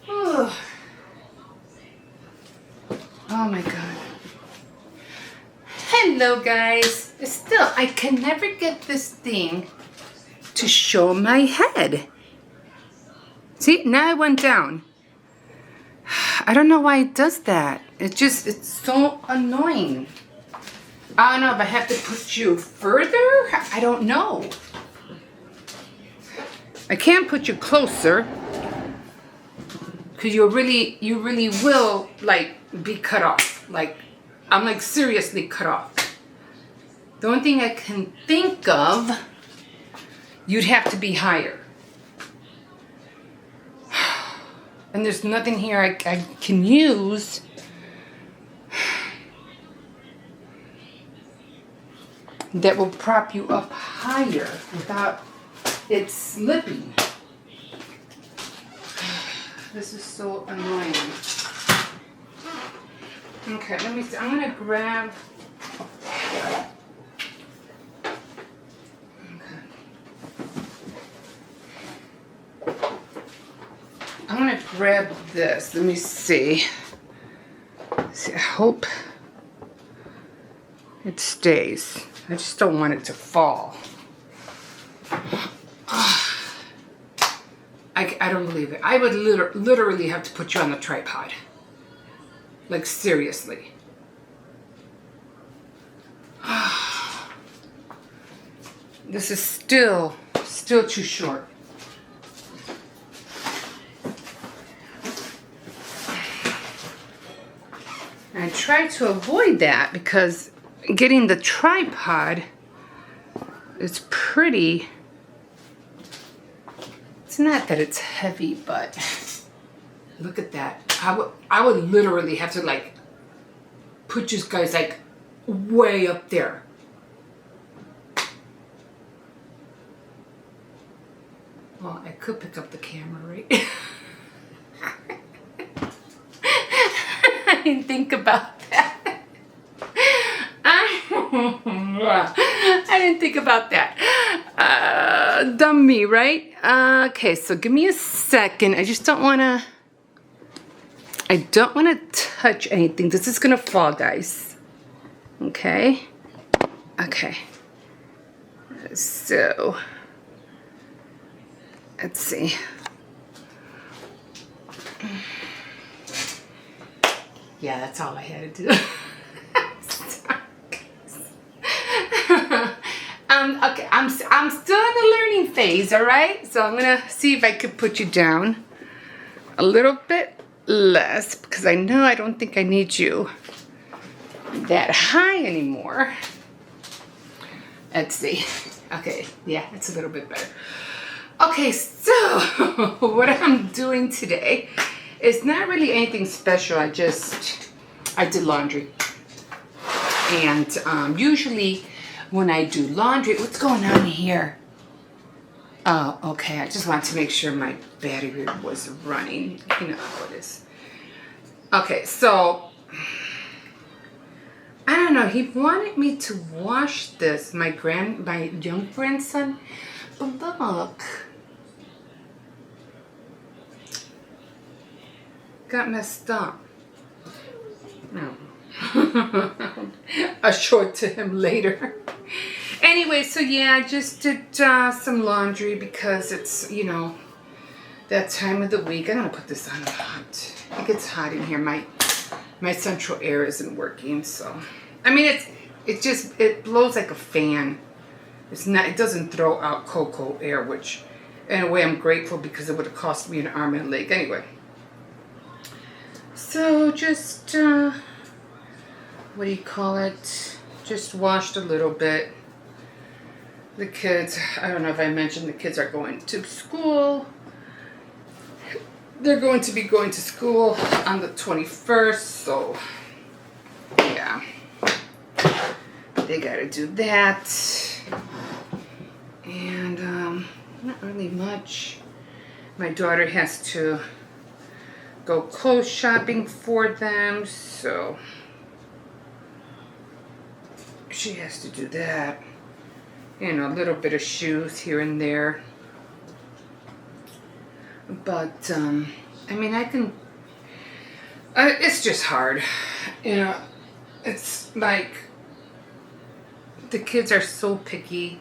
Oh, oh my God. Hello guys. Still, I can never get this thing to show my head. See, now it went down. I don't know why it does that. It's so annoying. I don't know if I have to put you further. I don't know. I can't put you closer because you really will like be cut off. Like I'm like seriously cut off. The only thing I can think of, you'd have to be higher. And there's nothing here I can use. That will prop you up higher without it slipping. This is so annoying. Okay, let me see. I'm gonna grab. Okay. I'm gonna grab this. Let me see. See, I hope it stays. I just don't want it to fall. I don't believe it. I would literally have to put you on the tripod. Like seriously. This is still too short. And I try to avoid that because getting the tripod is pretty. It's not that it's heavy, but look at that. I would literally have to like put you guys like way up there. Well, I could pick up the camera, right? I didn't think about that. I didn't think about that. Dumb me, right? Okay, so give me a second. I don't want to touch anything. This is going to fall, guys. Okay? Okay. So, let's see. Yeah, that's all I had to do. Okay, I'm still in the learning phase, all right? So I'm gonna see if I could put you down a little bit less because I know I don't think I need you that high anymore. Let's see. Okay, yeah, it's a little bit better. Okay, so what I'm doing today is not really anything special. I did laundry. And usually when I do laundry, what's going on here? Oh, okay. I just wanted to make sure my battery was running. You know how it is. Okay, so I don't know. He wanted me to wash this, my young grandson. But look, got messed up. No. I'll show it to him later. Anyway, so yeah, I just did some laundry because it's, you know, that time of the week. I'm gonna put this on hot. It gets hot in here. My central air isn't working, so I mean it blows like a fan. It's not. It doesn't throw out cold air, which in a way I'm grateful because it would have cost me an arm and a leg anyway. So just what do you call it? Just washed a little bit. The kids, I don't know if I mentioned, the kids are going to school. They're going to be going to school on the 21st, so yeah. They gotta do that. And not really much. My daughter has to go clothes shopping for them, so she has to do that. You know, a little bit of shoes here and there. But, I mean, I can, it's just hard. You know, it's like, the kids are so picky.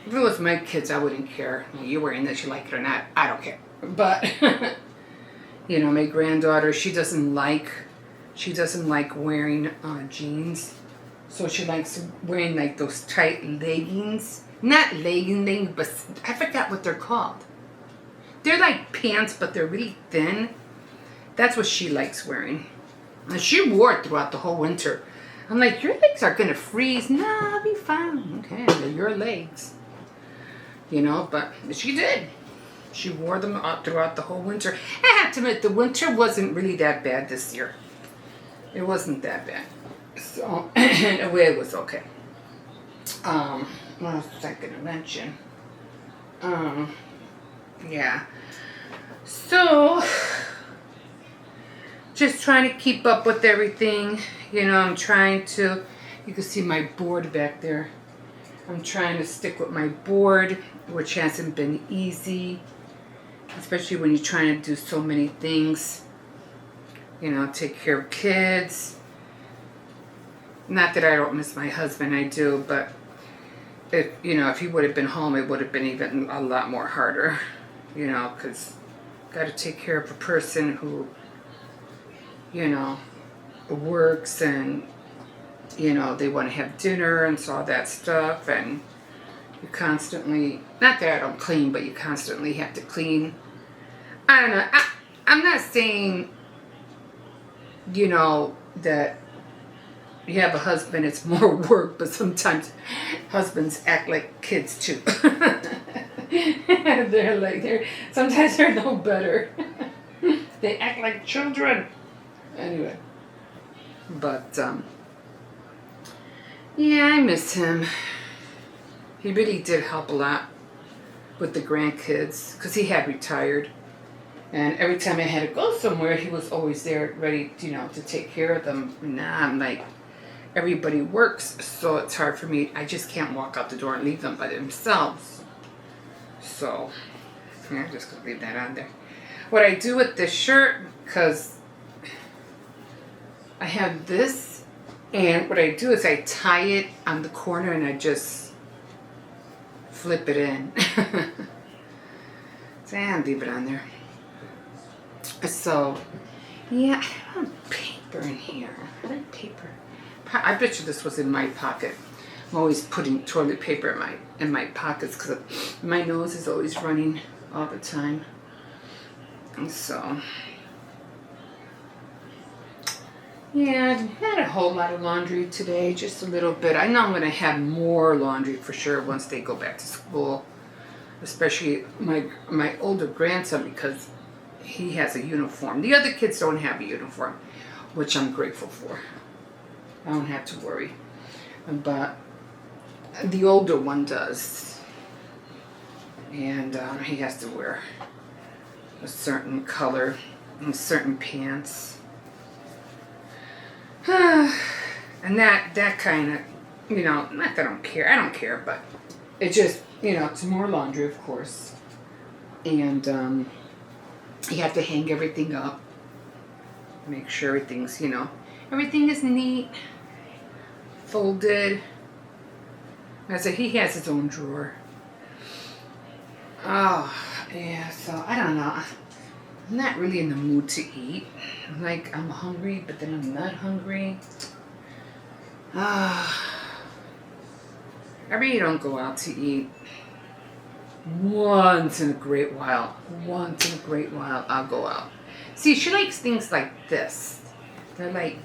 If it was my kids, I wouldn't care. You're wearing this, you like it or not, I don't care. But, you know, my granddaughter, she doesn't like wearing jeans. So she likes wearing like those tight leggings. Not leggings, but I forgot what they're called. They're like pants, but they're really thin. That's what she likes wearing. And she wore it throughout the whole winter. I'm like, your legs are going to freeze. No, I'll be fine. Okay, they're your legs. You know, but she did. She wore them throughout the whole winter. I have to admit, the winter wasn't really that bad this year. It wasn't that bad. So, in a way, it was okay. What else was I going to mention? Yeah. So, just trying to keep up with everything. You know, I'm trying to, you can see my board back there. I'm trying to stick with my board, which hasn't been easy. Especially when you're trying to do so many things. You know, take care of kids. Not that I don't miss my husband, I do, but if, you know, if he would have been home, it would have been even a lot more harder. You know, because got to take care of a person who, you know, works and, you know, they want to have dinner and all that stuff, and you constantly, not that I don't clean, but you constantly have to clean. I don't know, I'm not saying, you know, that you have a husband, it's more work, but sometimes husbands act like kids too. Sometimes they're no better. They act like children. Anyway. But, yeah, I miss him. He really did help a lot with the grandkids, because he had retired. And every time I had to go somewhere, he was always there ready, you know, to take care of them. Now I'm like, everybody works, so it's hard for me. I just can't walk out the door and leave them by themselves. So, yeah, I'm just going to leave that on there. What I do with this shirt, because I have this, and what I do is I tie it on the corner and I just flip it in. So I'll leave it on there. So, yeah, I have paper in here. I like paper. I bet you this was in my pocket. I'm always putting toilet paper in my pockets because my nose is always running all the time. And so, yeah, not a whole lot of laundry today, just a little bit. I know I'm going to have more laundry for sure once they go back to school, especially my older grandson, because he has a uniform. The other kids don't have a uniform, which I'm grateful for. I don't have to worry. But the older one does. And he has to wear a certain color and certain pants. And that kind of, you know, not that I don't care. I don't care, but it just, you know, it's more laundry, of course. And you have to hang everything up. Make sure everything's, you know, everything is neat. Folded. I said he has his own drawer. Oh, yeah, so I don't know. I'm not really in the mood to eat. Like, I'm hungry, but then I'm not hungry. I really don't go out to eat. Once in a great while. Once in a great while, I'll go out. See, she likes things like this. They're like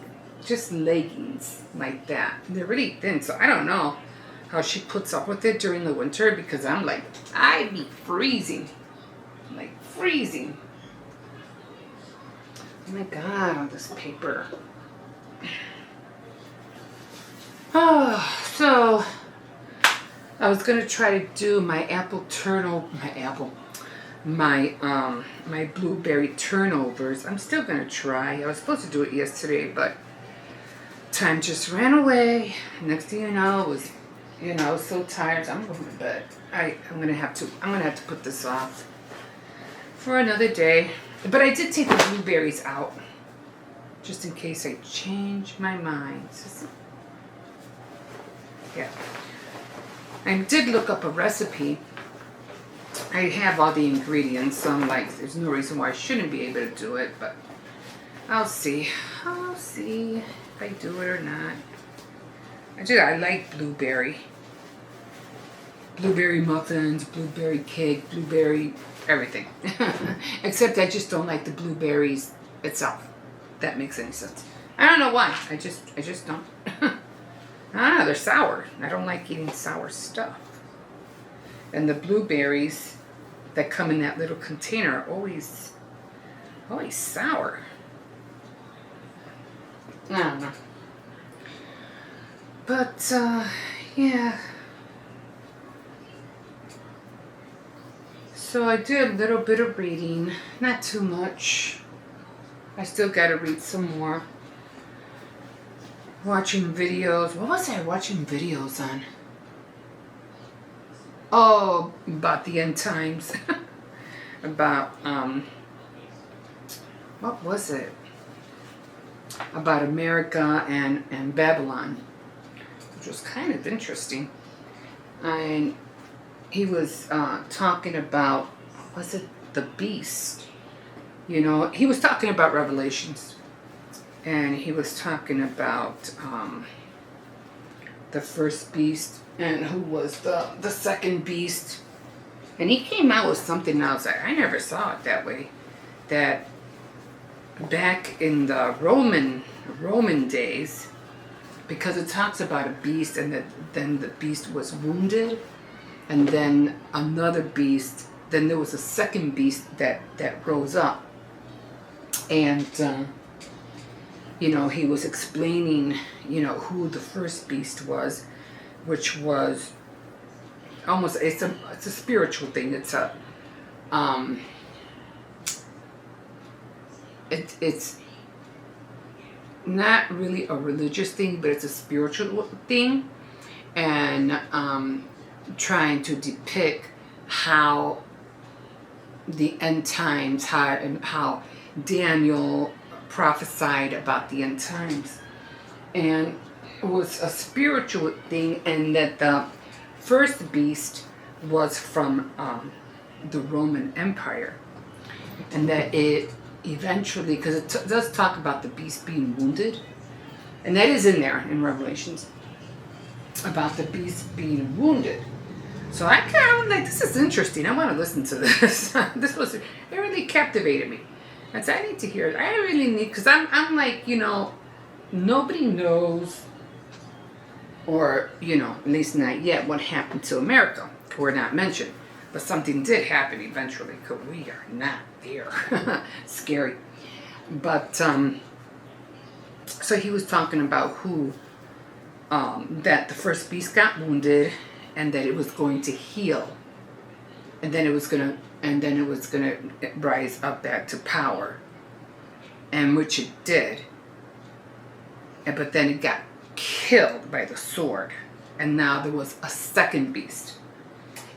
just leggings like that. They're really thin, so I don't know how she puts up with it during the winter, because I'm like, I'd be freezing. Like freezing. Oh my God, all this paper. Oh, so I was gonna try to do my my blueberry turnovers. I'm still gonna try. I was supposed to do it yesterday, but time just ran away. Next thing you know, I was so tired. I'm going to bed. I'm gonna have to put this off. for another day. But I did take the blueberries out just in case I change my mind. Yeah. I did look up a recipe. I have all the ingredients, so I'm like, there's no reason why I shouldn't be able to do it, but I'll see. I'll see if I do it or not. I like blueberry. Blueberry muffins, blueberry cake, blueberry everything. Except I just don't like the blueberries itself. If that makes any sense. I don't know why. I just don't. They're sour. I don't like eating sour stuff. And the blueberries that come in that little container are always sour. I don't know. But, yeah. So I did a little bit of reading. Not too much. I still gotta read some more. Watching videos. What was I watching videos on? Oh, about the end times. About, what was it? About America and Babylon, which was kind of interesting. And he was talking about, was it the beast? You know, he was talking about Revelations. And he was talking about the first beast and who was the second beast. And he came out with something else. I never saw it that way. That back in the Roman days, because it talks about a beast and that then the beast was wounded, and then another beast, then there was a second beast that rose up. And you know, he was explaining, you know, who the first beast was, which was almost, it's a spiritual thing. It's a it's not really a religious thing, but it's a spiritual thing, and trying to depict how the end times, how Daniel prophesied about the end times, and it was a spiritual thing, and that the first beast was from the Roman Empire, and that it eventually, because it does talk about the beast being wounded, and that is in there in Revelations about the beast being wounded. So I kind of like, this is interesting. I want to listen to this. It really captivated me. And so I need to hear it. I really need, because I'm like, you know, nobody knows, or, you know, at least not yet, what happened to America. We're not mentioned. But something did happen eventually, because we are not there. Scary. But, so he was talking about who, that the first beast got wounded, and that it was going to heal. And then it was going to rise up back to power. And which it did. But then it got killed by the sword. And now there was a second beast.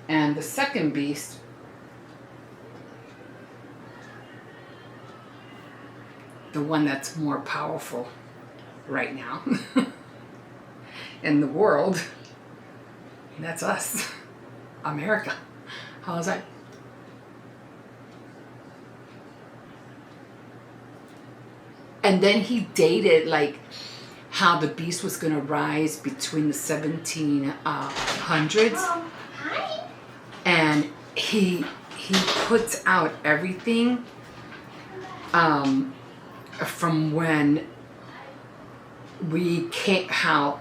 And the second beast the one that's more powerful right now in the world, and that's us, America. How's that? And then he dated like how the beast was going to rise between the 1700s. And he puts out everything from when we came, how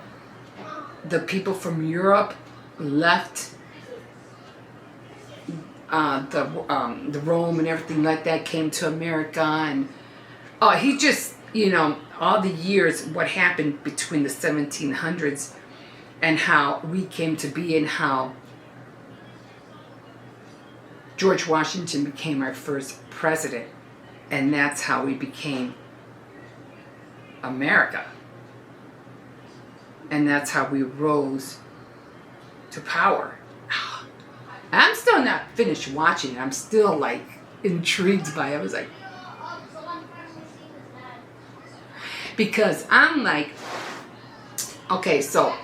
the people from Europe left the Rome and everything like that, came to America, and he just, all the years, what happened between the 1700s and how we came to be, and how George Washington became our first president, and that's how we became America. And that's how we rose to power. I'm still not finished watching it. I'm still like intrigued by it. I was like, because I'm like, okay, so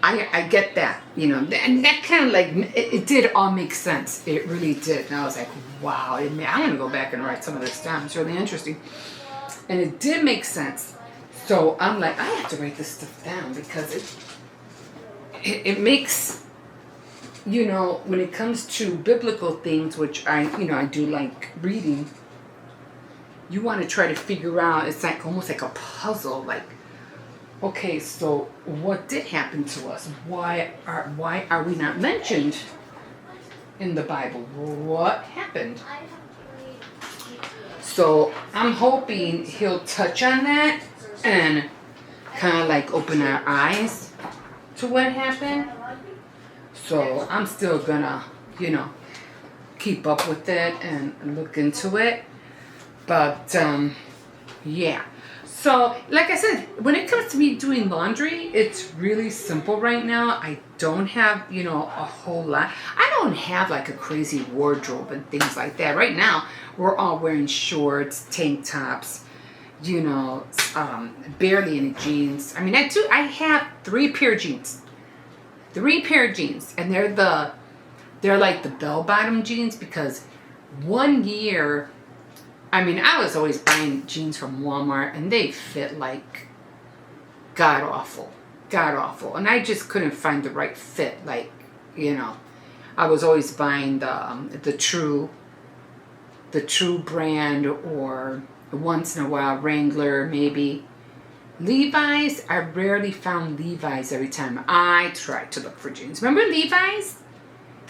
I get that, you know, and that kind of like, it did all make sense. It really did. And I was like, wow, I'm going to go back and write some of this down. It's really interesting. And it did make sense. So I'm like, I have to write this stuff down because it makes, you know, when it comes to biblical things, which I do like reading, you want to try to figure out, it's like almost like a puzzle, like, okay, so what did happen to us? Why are we not mentioned in the Bible? What happened? So I'm hoping he'll touch on that and kind of like open our eyes to what happened. So I'm still gonna, you know, keep up with it and look into it. But yeah. So, like I said, when it comes to me doing laundry, it's really simple right now. I don't have, you know, a whole lot. I don't have like a crazy wardrobe and things like that. Right now, we're all wearing shorts, tank tops, you know, barely any jeans. I mean, I have 3 pair of jeans. 3 pair of jeans. And they're like the bell-bottom jeans because one year, I mean, I was always buying jeans from Walmart, and they fit like god-awful. And I just couldn't find the right fit. Like, you know, I was always buying the True brand, or once in a while Wrangler, maybe. Levi's, I rarely found Levi's every time I tried to look for jeans. Remember Levi's?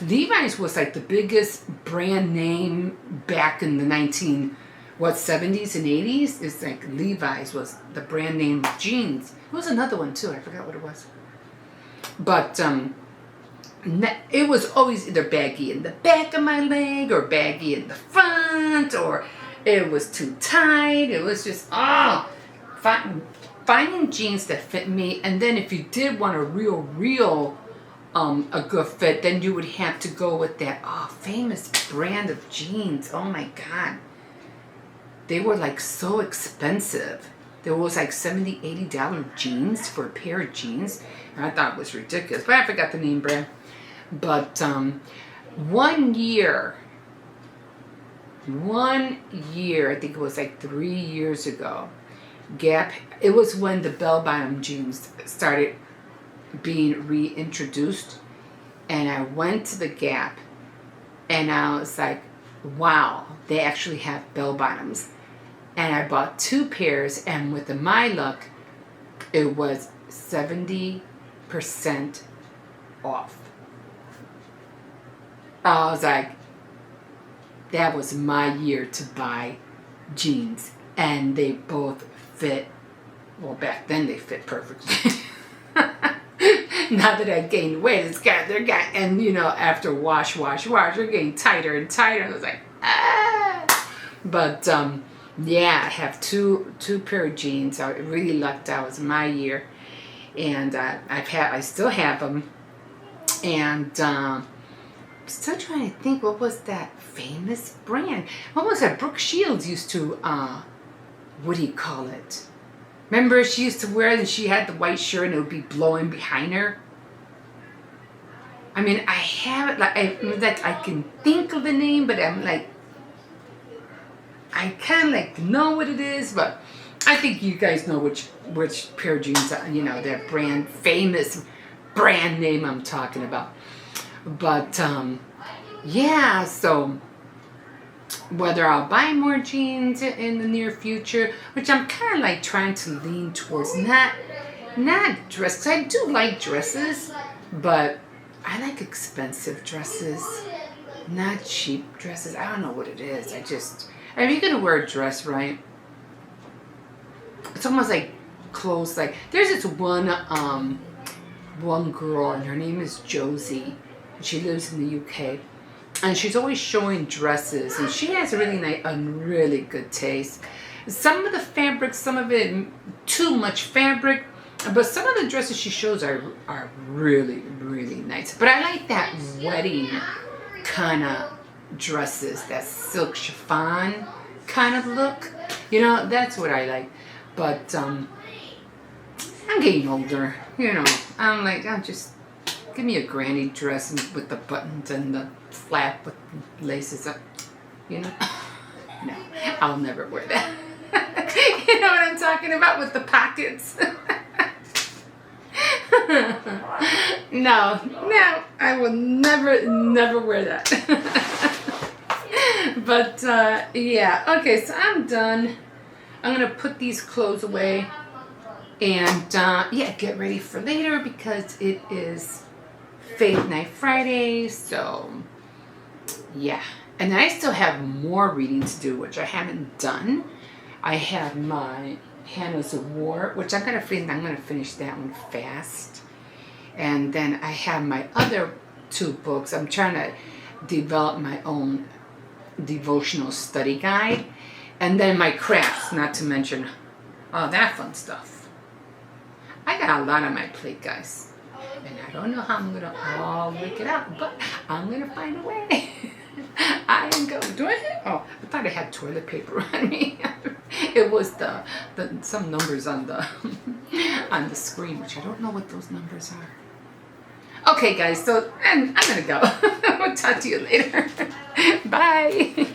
Levi's was like the biggest brand name back in the 70s and 80s. It's like Levi's was the brand name of jeans. There was another one too. I forgot what it was. But it was always either baggy in the back of my leg or baggy in the front, or it was too tight. It was just, finding jeans that fit me. And then if you did want a real a good fit, then you would have to go with that famous brand of jeans. Oh my God. They were like so expensive. There was like $70, $80 jeans for a pair of jeans. And I thought it was ridiculous, but I forgot the name brand. But 1 year, I think it was like 3 years ago, Gap, it was when the bell-bottom jeans started being reintroduced. And I went to the Gap and I was like, wow, they actually have bell-bottoms. And I bought 2 pairs, and with my luck, it was 70% off. I was like, that was my year to buy jeans. And they both fit, well, back then they fit perfectly. Now that I gained weight, they're getting, and you know, after wash, they're getting tighter and tighter. And I was like, But, yeah, I have two pair of jeans. I really lucked out. It was my year. And I still have them. And I'm still trying to think, what was that famous brand? What was that? Brooke Shields used to, what do you call it? Remember she used to wear it and she had the white shirt and it would be blowing behind her? I mean, I have it, like I can think of the name, but I'm like, I kind of like know what it is, but I think you guys know which pair of jeans, you know, that brand, famous brand name I'm talking about. But, yeah, so whether I'll buy more jeans in the near future, which I'm kind of like trying to lean towards, not dress, because I do like dresses, but I like expensive dresses, not cheap dresses. I don't know what it is. If you're gonna wear a dress, right, it's almost like clothes. Like there's this one girl, and her name is Josie. She lives in the UK, and she's always showing dresses, and she has really good taste. Some of the fabric, some of it too much fabric, but some of the dresses she shows are really nice. But I like that wedding kind of dresses, that silk chiffon kind of look. You know, that's what I like. But I'm getting older, you know. I'm like, I'll just give me a granny dress with the buttons and the flap with laces up, you know. No, I'll never wear that. You know what I'm talking about with the pockets? No, I will never wear that. But yeah, okay, so I'm done. I'm gonna put these clothes away and yeah, get ready for later because it is Faith Night Friday. So yeah, and then I still have more reading to do, which I haven't done. I have my Hannah's War, which I'm gonna finish that one fast. And then I have my other 2 books. I'm trying to develop my own devotional study guide. And then my crafts, not to mention all that fun stuff. I got a lot on my plate, guys. And I don't know how I'm going to all work it out, but I'm going to find a way. I am going. Do I have? Oh, I thought I had toilet paper on me. It was the some numbers on the on the screen, which I don't know what those numbers are. Okay, guys, so I'm going to go. I'll talk to you later. Bye.